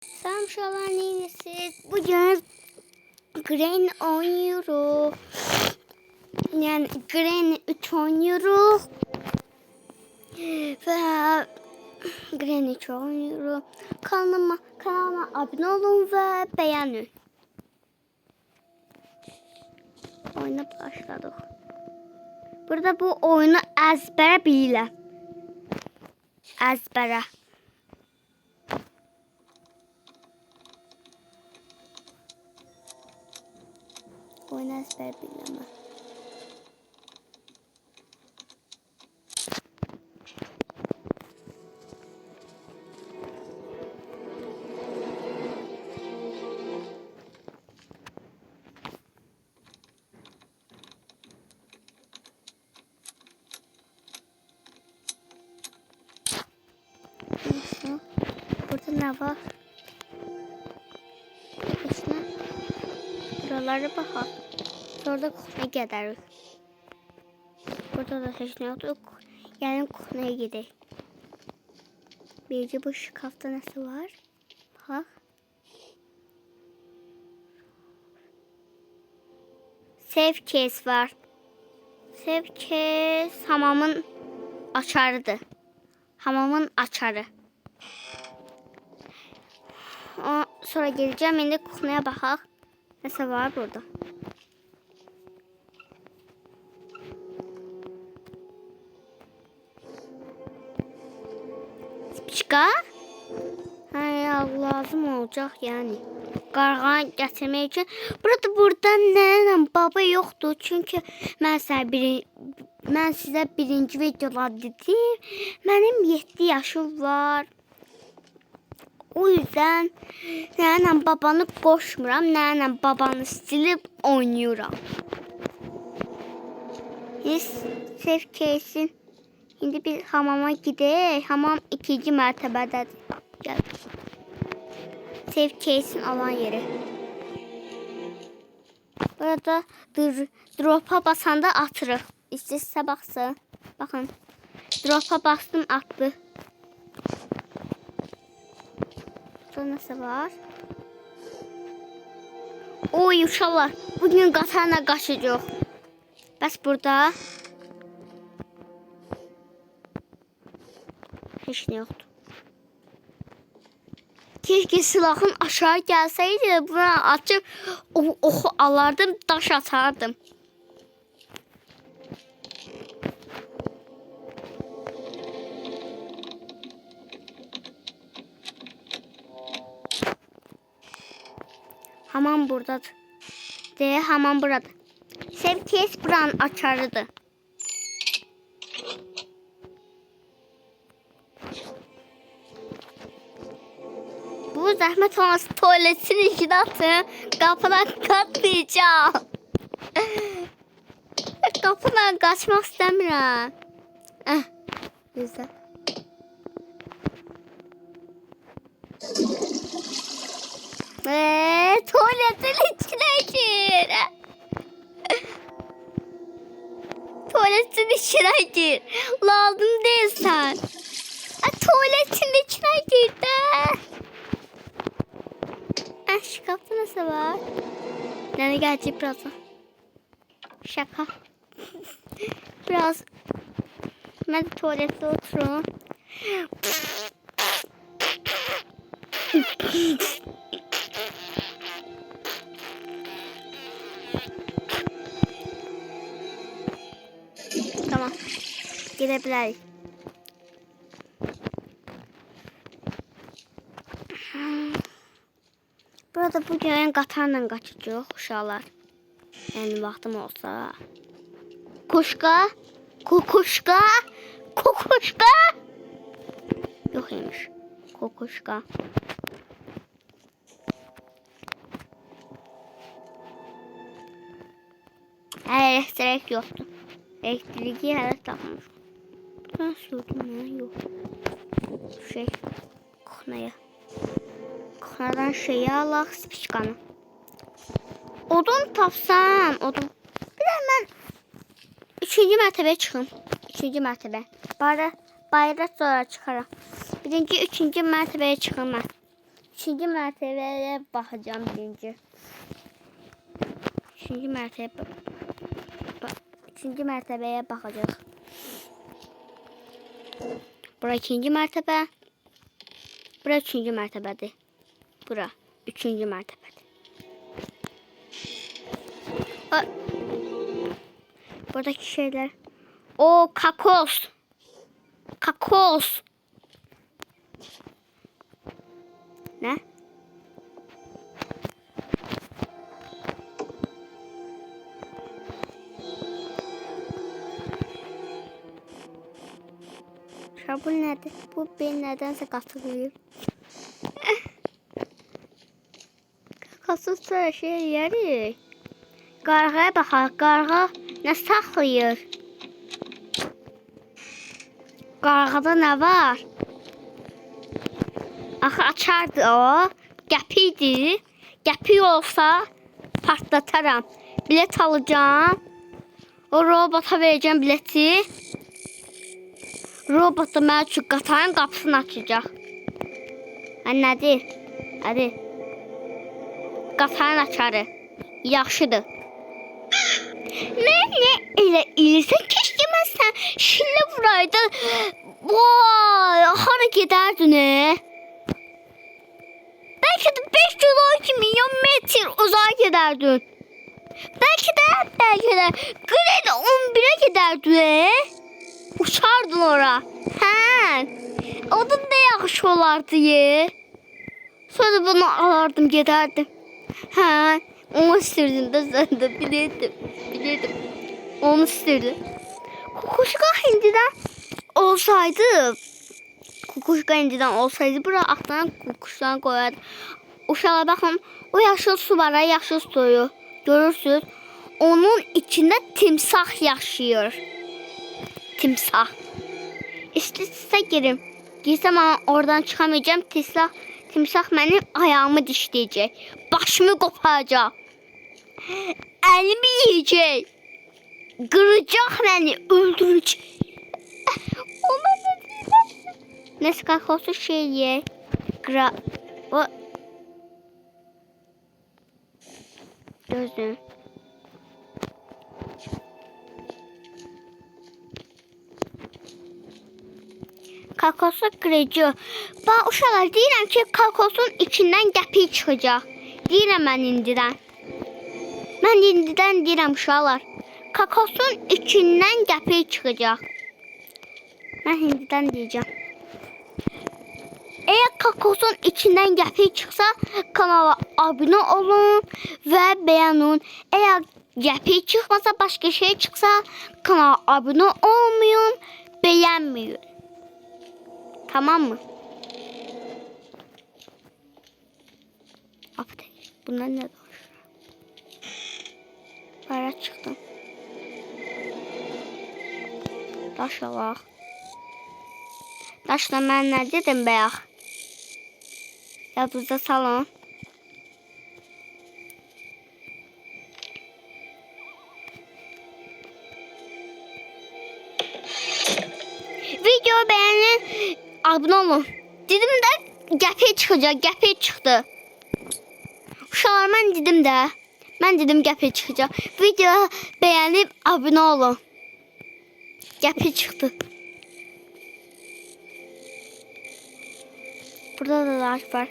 Selam şalan siz. Bugün Granny oynuyoruz. Yani Granny 3 oynuyoruz. Ve Granny 3 oynuyoruz. Kanalıma abone olun ve beğenin. Oyuna başladık. Burada bu oyunu ezbere bilirlər. Ezbere. Oyunu ezbere bilirəm. Burada ne var? İçine buralara bakalım. Sonra da kuxnaya gedərik. Burada da heç nə yoxdur. Yəni kuxnaya gedək. Bircə bu şkafda nəsə var? Bax. Save case var. Save case hamamın açarıdır. Hamamın açarı. Sonra geleceğim. İndi kuxnaya baxaq. Nəsə var burada. Spişka? Ya lazım olacaq yani. Qarğanı gətirmək üçün. Burada nənəm baba yoxdur. Çünki mən sizə birinci videoda dedim. Mənim 7 yaşım var. O yüzden nənəm babanı qoşmuram. Nənəm babanı silib oynuyorum. Save case'in. İndi biz hamama gidək. Hamam 2-ci mərtəbədədir. Gəl. Save case'in alan yeri. Burada drop'a basanda atırıq. İstəsə baxsın. Baxın. Drop'a bastım attı. Burada nəsə var? Oy uşaqlar. Bugün qatarla qaçacaq. Bəs burada heç nə yoxdur. Keşke silahın aşağı gelseydi. Buna açıp oku alardım, daş atardım. Hamam buradadır. Hamam burada. Save case buranın açarıdır. Bu zəhmət olmasa tuvaletin içine atın. Kapıdan katlayacağım. Kapıdan kaçmak istemiyorum. Güzel. Tuvaletin içine gir. Tuvaletin içine gir. Lazım değil sen. Tuvaletin içine gir de. Şkafta nasıl var? Yani gelecek birazdan. Şaka. Biraz. Ben tuvalette oturuyorum. Tamam. Gidebiliriz. Burada bugün qatarla qaçacaq uşaqlar. Yəni vaxtım olsa. Kuşka. Kukuşka. Kukuşka. Yox imiş. Kukuşka. Elektrik yoxdur. Elektriği hələ tapmış. Buradan sürdüm mən yox. Kuxnaya. Kuxnadan şeyi alaq, spişkanı. Odun tapsam, odun. Bir də mən 3-cü mərtəbəyə çıxım. 3-cü mərtəbə. Bayra sonra çıxaram. Birinci, 3-cü mərtəbəyə çıxım mən. üçüncü mərtəbəyə baxacağım birinci. Üçüncü mərtəbəyə baxacağıq. Bura ikinci mərtəbə. Bura üçüncü mərtəbədir. Bura üçüncü mərtəbədir. Buradaki şeyler. O kakos. Kakos. Ne? Bu nədir? Bu beni nədənsə qatılıyıb. Kakasız sonra şey yerik. Qarğaya baxaq. Qarğa nə saxlayır? Qarğada nə var? Axı açardı o. Gəpiydi. Gəpi olsa partlataram. Bilet alacağım. O robota verəcəm bileti. Robot da mənə üçün qatarın qapısını açacaq. Nədir? Hadi. Qatarın açarı. Yaxşıdır. Mən nə elə ilsən keşke mən sən şillə vuraydı. Vay, hara gedərdin Belki de 512 milyon metre uzağa gedərdin. Belki de Grade 11'e gedərdin. Uçardın ora. Hə. O da ne yaxşı olardı Sonra bunu alardım gedərdim. Hə. Onu istirdin də sən də bilirdim. Onu istirdin. Kukuşka indidən olsaydı bura atlanan kukuşdan koyardı. Uşaqlar baxın. O yaşıl su var, yaşıl suyu. Görürsünüz. Onun içinde timsah yaşıyor. Timsah. İstəsə girim. Girsəm ama oradan çıkamayacağım. Timsah benim ayağımı dişleyecek. Başımı koparacak. Elimi yiyecek. Kıracak beni. Öldürecek. Ona ne diyeceğim? Neyse kalkosu şey ye. O. Gözüm. Kakosu kırıcı. Bak uşaqlar deyirəm ki, kakosun içindən gəpik çıxacaq. Deyirəm mən indidən. Mən indidən deyirəm uşaqlar. Kakosun içindən gəpik çıxacaq. Mən indidən deyəcəm. Eğer kakosun içindən gəpik çıxsa, kanala abunə olun və bəyənin. Eğer gəpik çıxmasa, başqa şey çıxsa, kanala abunə olmayın, bəyənməyin. Tamam mı? Bunlar ne var? Para çıktım. Daş alaq. Daşla mən nə dedim bəyək? Yadınıza salın. Video beğenin, abone olun. Dedim də gəpik çıxacaq, gəpik çıxdı. Uşaqlar mən dedim də. Mən dedim gəpik çıxacaq. Video beğenib abone olun. Gəpik çıxdı. Burada da daş var.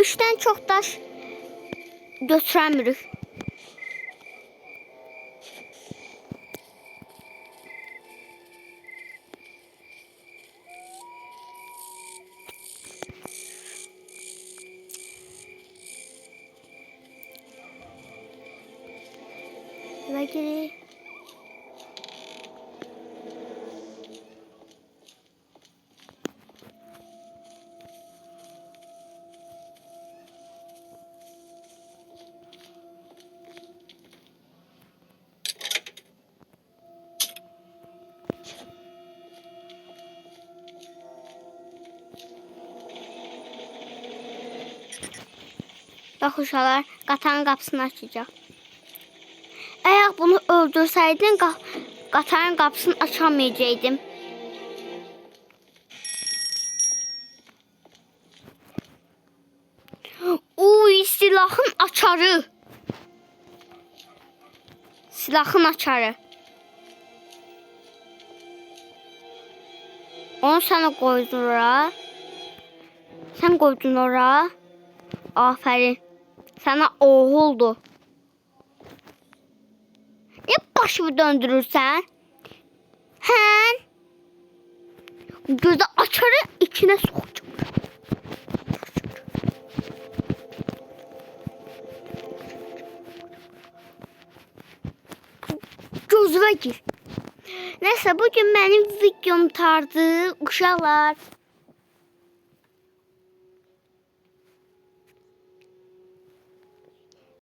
3'dən çox daş götürəmirik. Eve gireyim. Bak uşaqlar, qatarın qapısını açacaq. Eğer bunu öldürsəydin, qatarın qapısını açamayacaqdım. silahın açarı. Silahın açarı. Onu sana koydun oraya. Sen koydun oraya. Aferin. Sana oğuldu. Ne başımı döndürürsen? Hen. Gözü açarı içine sokacağım. Gözüme gir. Neyse bugün benim videom tarzı uşaqlar.